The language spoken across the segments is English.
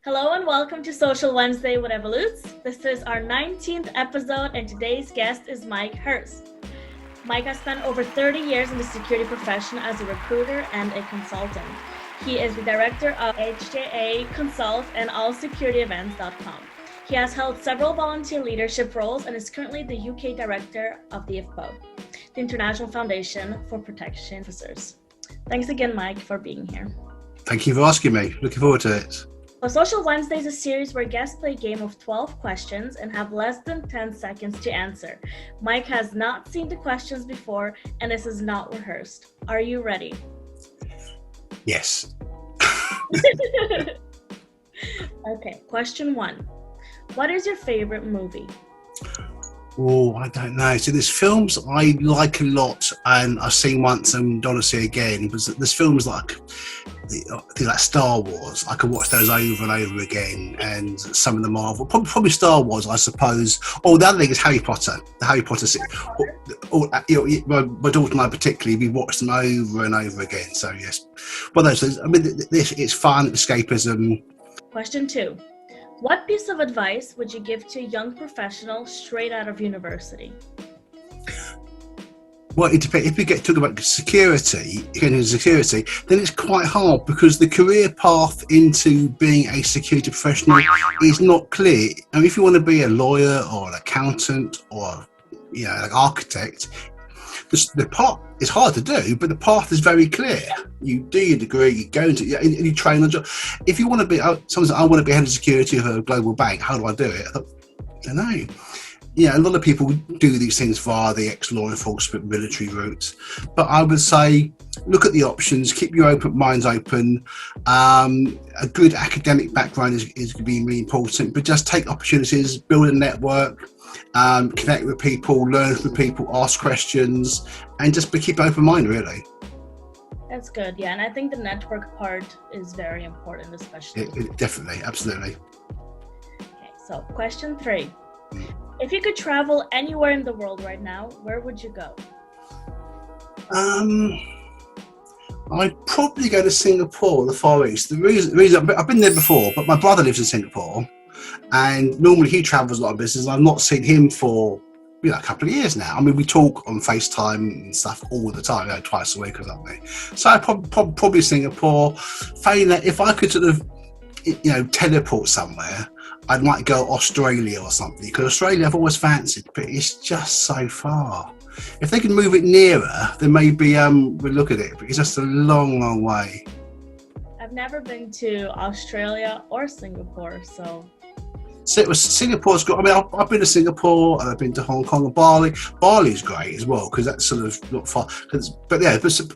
Hello and welcome to Social Wednesday with Evolutz. This is our 19th episode and today's guest is Mike Hurst. Mike has spent over 30 years in the security profession as a recruiter and a consultant. He is the director of HJA Consult and allsecurityevents.com. He has held several volunteer leadership roles and is currently the UK director of the IFPO, the International Foundation for Protection Officers. Thanks again, Mike, for being here. Thank you for asking me. Looking forward to it. Well, Social Wednesday is a series where guests play a game of 12 questions and have less than 10 seconds to answer. Mike has not seen the questions before, and this is not rehearsed. Are you ready? Yes. Okay, question 1. What is your favorite movie? Oh, I don't know. So there's films I like a lot and I've seen once and don't want to see again. But there's films like things like Star Wars. I can watch those over and over again, and some of the Marvel, probably Star Wars, I suppose. Oh, the other thing is Harry Potter. The Harry Potter series. My daughter and I particularly, we watched them over and over again. So yes, well, those. I mean, it's fun, escapism. Question 2. What piece of advice would you give to a young professional straight out of university? Well, it depends. If we get talking about security, then it's quite hard because the career path into being a security professional is not clear. I mean, if you want to be a lawyer or an accountant or an architect, the path is hard to do, but the path is very clear. You do your degree, you go into and you train on the job. If you want to be, someone said, I want to be head of security of a global bank. How do I do it? I don't know. A lot of people do these things via the ex-law enforcement military route. But I would say, look at the options, keep your minds open. A good academic background is going to be really important, but just take opportunities, build a network, connect with people, learn from people, ask questions, and just keep an open mind, really. That's good, yeah. And I think the network part is very important, especially. Definitely, absolutely. Okay, so question 3. If you could travel anywhere in the world right now, where would you go? I'd probably go to Singapore, the Far East. The reason I've been there before, but my brother lives in Singapore, and normally he travels a lot of business. I've not seen him for a couple of years now. I mean, we talk on FaceTime and stuff all the time, twice a week or something. So I'd probably Singapore. Failing that, if I could sort of, teleport somewhere, I might go Australia or something, because Australia I've always fancied, but it's just so far. If they can move it nearer, then maybe we'll look at it, but it's just a long, long way. I've never been to Australia or Singapore, so... Singapore's got. I mean, I've been to Singapore and I've been to Hong Kong and Bali. Bali's great as well because that's sort of not far. But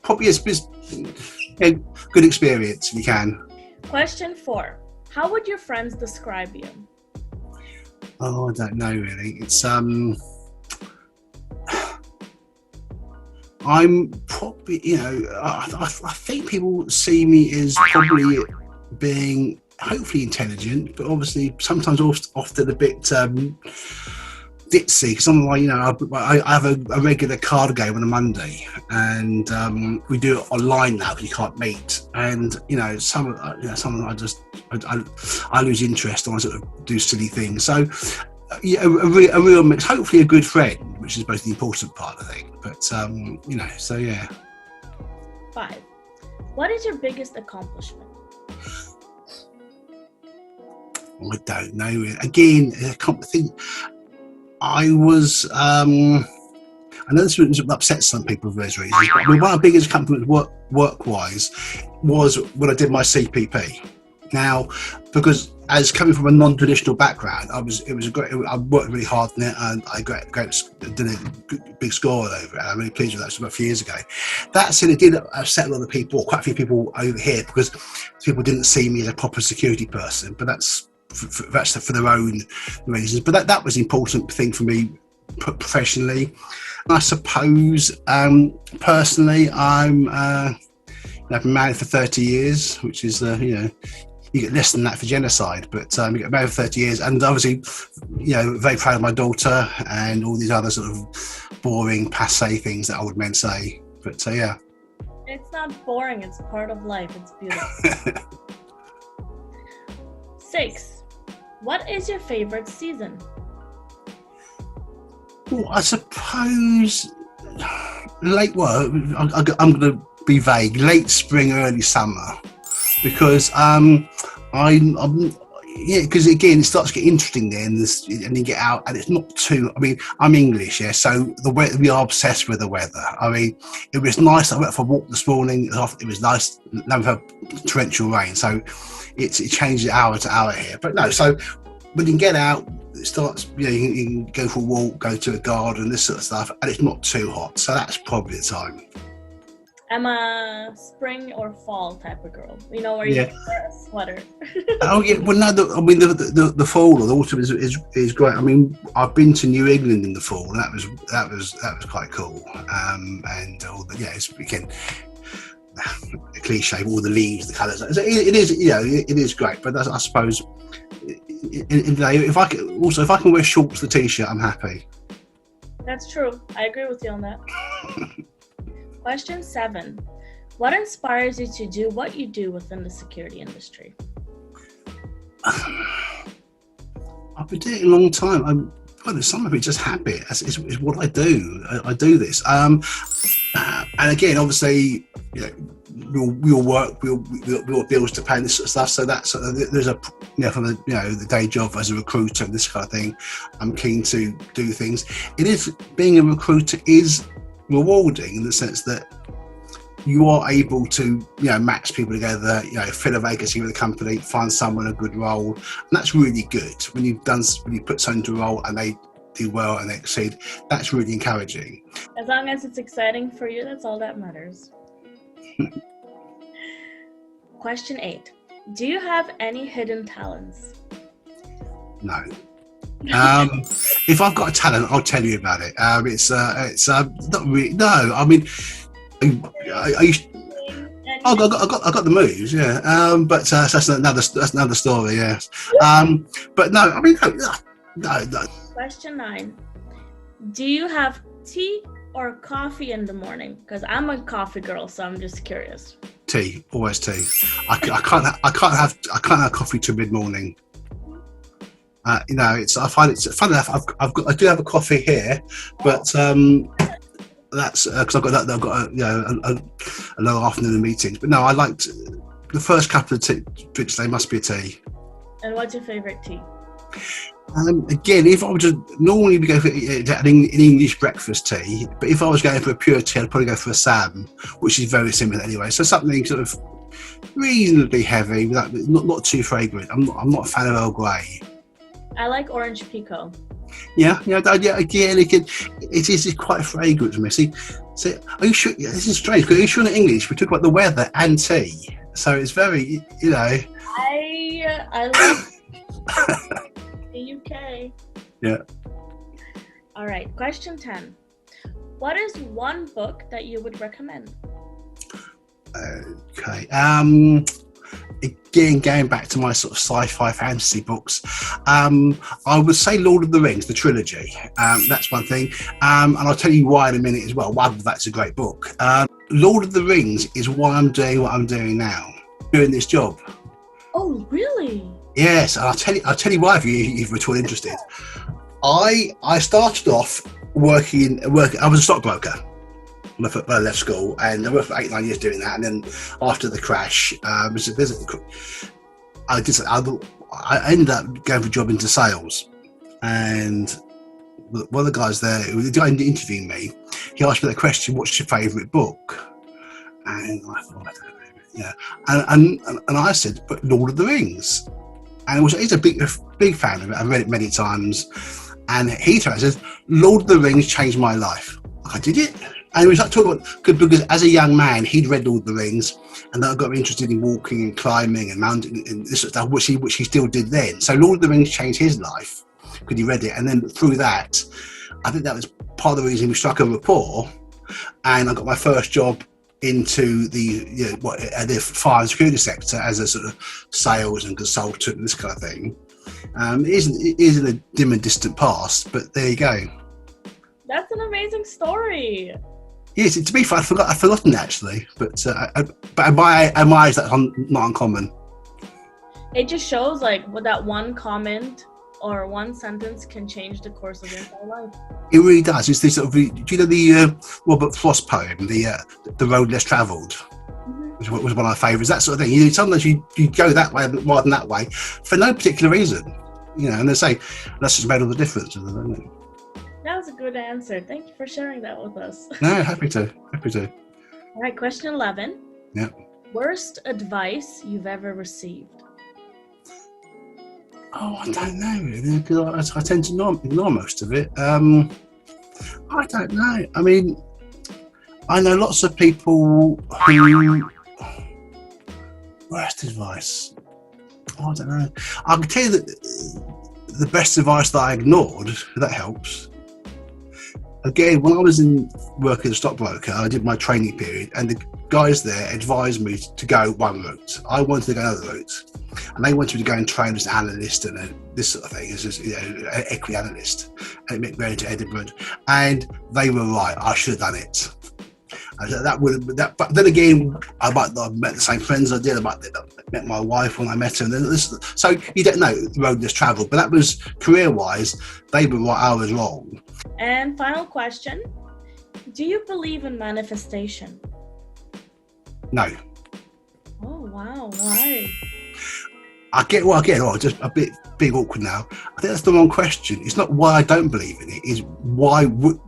probably is good experience if you can. Question 4. How would your friends describe you? Oh, I don't know really. It's I'm probably I think people see me as probably being hopefully intelligent, but obviously sometimes often a bit ditzy, because I'm like, I have a regular card game on a Monday, and we do it online now because you can't meet, and some of them I lose interest and I sort of do silly things. So a real mix, hopefully a good friend, which is both the important part, I think. But so yeah. 5. What is your biggest accomplishment? I don't know. Again, I can't think. I was. I know this would upset some people for those reasons, but one of my biggest accomplishments work-wise was when I did my CPP. Now, because as coming from a non-traditional background, I worked really hard on it, and I did a big score over it. I'm really pleased with that. It was about a few years ago. That said, it did upset a lot of people, quite a few people over here, because people didn't see me as a proper security person. But that's for their own reasons. But that was an important thing for me professionally. I suppose personally, I've been married for 30 years, which is you get less than that for genocide, but you get married for 30 years, and obviously very proud of my daughter and all these other sort of boring passé things that old men say. But yeah, it's not boring, it's part of life. It's beautiful. 6. What is your favorite season? Well, I suppose I'm going to be vague. Late spring, early summer, because because again it starts to get interesting then, and you get out, and it's not too. I mean, I'm English, yeah, so the weather, we are obsessed with the weather. I mean, it was nice. I went for a walk this morning. It was nice. Now we've had torrential rain, so it changes hour to hour here. But no, so when you get out, it starts. You can go for a walk, go to a garden, this sort of stuff, and it's not too hot. So that's probably the time. I'm a spring or fall type of girl. You know, where you wear a sweater. Oh yeah, well no, the fall or the autumn is great. I mean, I've been to New England in the fall, and that was quite cool. And all the it's again a cliche, all the leaves, the colours. It is, it is great. But that's, I suppose, if I can wear shorts, the t-shirt, I'm happy. That's true. I agree with you on that. Question 7. What inspires you to do what you do within the security industry? I've been doing it a long time. Some of it just habit. It's what I do. I do this. And again, obviously, we all work. We all have bills to pay and this sort of stuff. So that's there's a from the day job as a recruiter and this kind of thing. I'm keen to do things. It is, being a recruiter is rewarding in the sense that you are able to match people together, fill a vacancy with a company, find someone a good role, and that's really good. When you put someone into a role and they do well and they exceed, that's really encouraging. As long as it's exciting for you, that's all that matters. Question 8. Do you have any hidden talents? No. If I've got a talent, I'll tell you about it. It's not really. No, I mean, I got the moves, yeah. But that's another story, yeah. But no, I mean, no. Question 9. Do you have tea or coffee in the morning? Because I'm a coffee girl, so I'm just curious. Tea, always tea. I can't have coffee till mid-morning. I find it's fun enough. I do have a coffee here, but that's because I've got a low afternoon meetings. But no, I liked the first couple of drinks. They must be a tea. And what's your favorite tea? Again, if I would just normally go for an English breakfast tea, but if I was going for a pure tea, I'd probably go for a Sam, which is very similar anyway. So something sort of reasonably heavy, without not too fragrant. I'm not a fan of Earl Grey. I like orange pico. Yeah. Again, it is quite fragrant for me. See, are you sure? This is strange because are you sure in English we talk about the weather and tea, so it's very, I love the UK. Yeah. All right. Question 10. What is one book that you would recommend? Okay. Again, going back to my sort of sci-fi fantasy books, I would say Lord of the Rings, the trilogy. That's one thing. And I'll tell you why in a minute as well. Why that's a great book. Lord of the Rings is why I'm doing what I'm doing now, doing this job. Oh, really? Yes, and I'll tell you why if you're at all interested. I started off working. I was a stockbroker when I left school, and I worked for 8-9 years doing that. And then after the crash, I ended up going for a job into sales. And one of the guys there, the guy interviewing me, he asked me the question, "What's your favourite book?" And I thought, I don't know. Yeah, and I said, "But Lord of the Rings." And he's a big fan of it. I've read it many times. And he says, "Lord of the Rings changed my life." I did it. And we started talking about, because as a young man, he'd read Lord of the Rings, and that got me interested in walking and climbing and mounting and this sort of stuff, which he still did then. So Lord of the Rings changed his life because he read it. And then through that, I think that was part of the reason we struck a rapport. And I got my first job into the fire and security sector as a sort of sales and consultant and this kind of thing. It isn't a dim and distant past, but there you go. That's an amazing story. Yes, to be fair, I've forgotten actually, but in my eyes, that's not uncommon. It just shows like what that one comment or one sentence can change the course of your entire life. It really does. It's this sort of, do you know the Robert Frost poem, the Road Less Travelled? Which was one of my favourites. That sort of thing. Sometimes you go that way rather than that way for no particular reason. And they say that's just made all the difference. Isn't it? That was a good answer. Thank you for sharing that with us. No, happy to. All right, question 11. Yeah. Worst advice you've ever received? Oh, I don't know really, because I tend to ignore most of it. I don't know. I mean, I know lots of people who. Worst advice? Oh, I don't know. I can tell you that the best advice that I ignored, if that helps. Again, when I was in work as a stockbroker, I did my training period, and the guys there advised me to go one route. I wanted to go another route, and they wanted me to go and train as an analyst and this sort of thing, as an equity analyst, and it meant going to Edinburgh. And they were right. I should have done it. But then again, I might not have met the same friends I did. I might have met my wife when I met her. So you don't know the road less travelled. But that was career-wise, they were right, I was wrong. And final question: do you believe in manifestation? No. Oh wow! Why? I get. Oh, just a bit awkward now. I think that's the wrong question. It's not why I don't believe in it. It's why what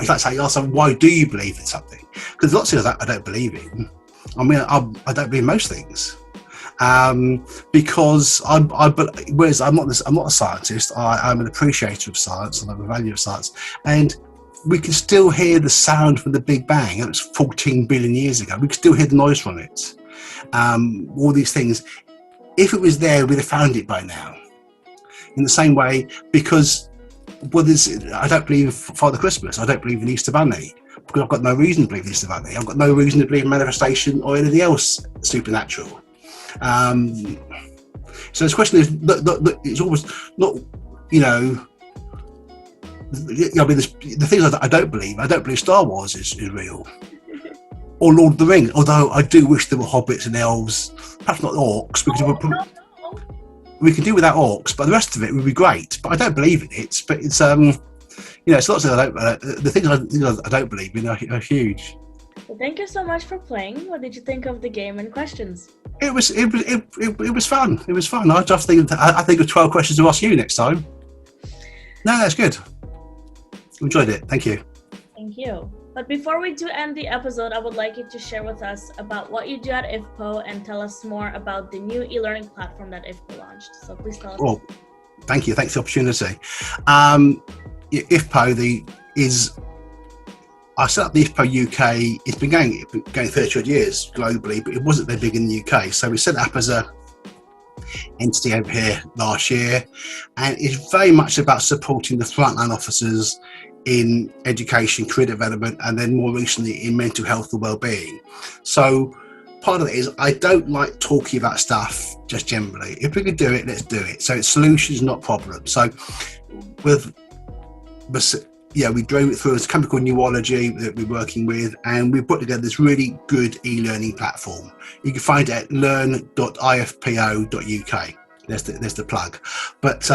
if I say, why do you believe in something? Because lots of things I don't believe in. I mean, I don't believe in most things. Because whereas I'm not a scientist, I'm an appreciator of science and I'm a value of science, and we can still hear the sound from the Big Bang. It was 14 billion years ago. We can still hear the noise from it. All these things. If it was there, we'd have found it by now. In the same way, because I don't believe in Father Christmas. I don't believe in Easter Bunny because I've got no reason to believe in Easter Bunny. I've got no reason to believe in manifestation or anything else supernatural. So this question is, it's almost not, I mean, the things I don't believe Star Wars is real. Or Lord of the Rings, although I do wish there were hobbits and elves, perhaps not orcs, because we can do without orcs, but the rest of it would be great. But I don't believe in it. But it's it's lots of the things I don't believe in are huge. Well, thank you so much for playing. What did you think of the game and questions? It was fun. It was fun. I think of 12 questions to ask you next time. No, that's good. Enjoyed it. Thank you. Thank you. But before we do end the episode, I would like you to share with us about what you do at IFPO and tell us more about the new e-learning platform that IFPO launched. So please tell us. Well, thank you. Thanks for the opportunity. IFPO I set up the IFPO UK. It's been going 30 odd years globally, but it wasn't very big in the UK. So we set it up as a entity over here last year, and it's very much about supporting the frontline officers in education, career development, and then more recently in mental health and well-being. So part of it is I don't like talking about stuff just generally. If we can do it, let's do it. So it's solutions, not problems. So we drove it through a company called Neurology that we're working with, and we put together this really good e-learning platform. You can find it at learn.ifpo.uk. There's the plug. But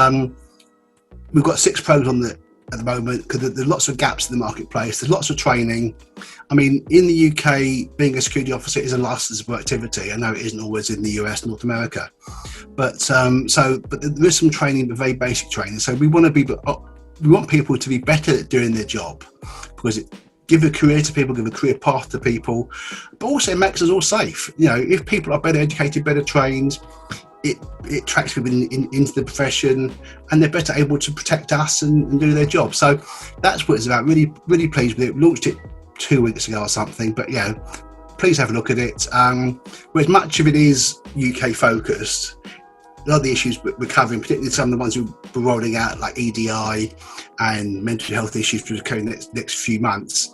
we've got 6 programs at the moment because there's lots of gaps in the marketplace. There's lots of training. I mean, in the UK, being a security officer is a licensable activity. I know it isn't always in the US, North America, but there is some training, but very basic training. So we want people to be better at doing their job because it give a career to people, give a career path to people, but also it makes us all safe. If people are better educated, better trained, it attracts people into the profession, and they're better able to protect us and do their job. So that's what it's about. Really, really pleased with it. We launched it 2 weeks ago or something, but please have a look at it. Whereas much of it is UK focused, a lot of the issues we're covering, particularly some of the ones we're rolling out, like EDI and mental health issues for the next few months,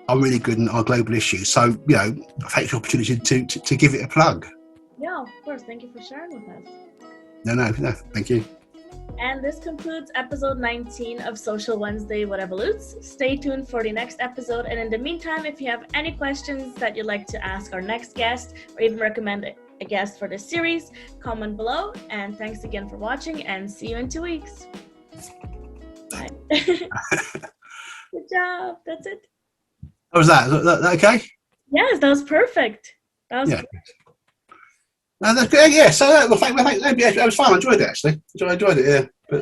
are really good and are global issues. So, I take the opportunity to give it a plug. Yeah, of course. Thank you for sharing with us. No, thank you. And this concludes episode 19 of Social Wednesday with Evolutz. Stay tuned for the next episode. And in the meantime, if you have any questions that you'd like to ask our next guest or even recommend a guest for this series, comment below. And thanks again for watching, and see you in 2 weeks. Bye. Good job. That's it. How was that? Is that okay? Yes, that was perfect. That was great. That's good. Yeah. So that was fun. I enjoyed it actually. I enjoyed it. Yeah.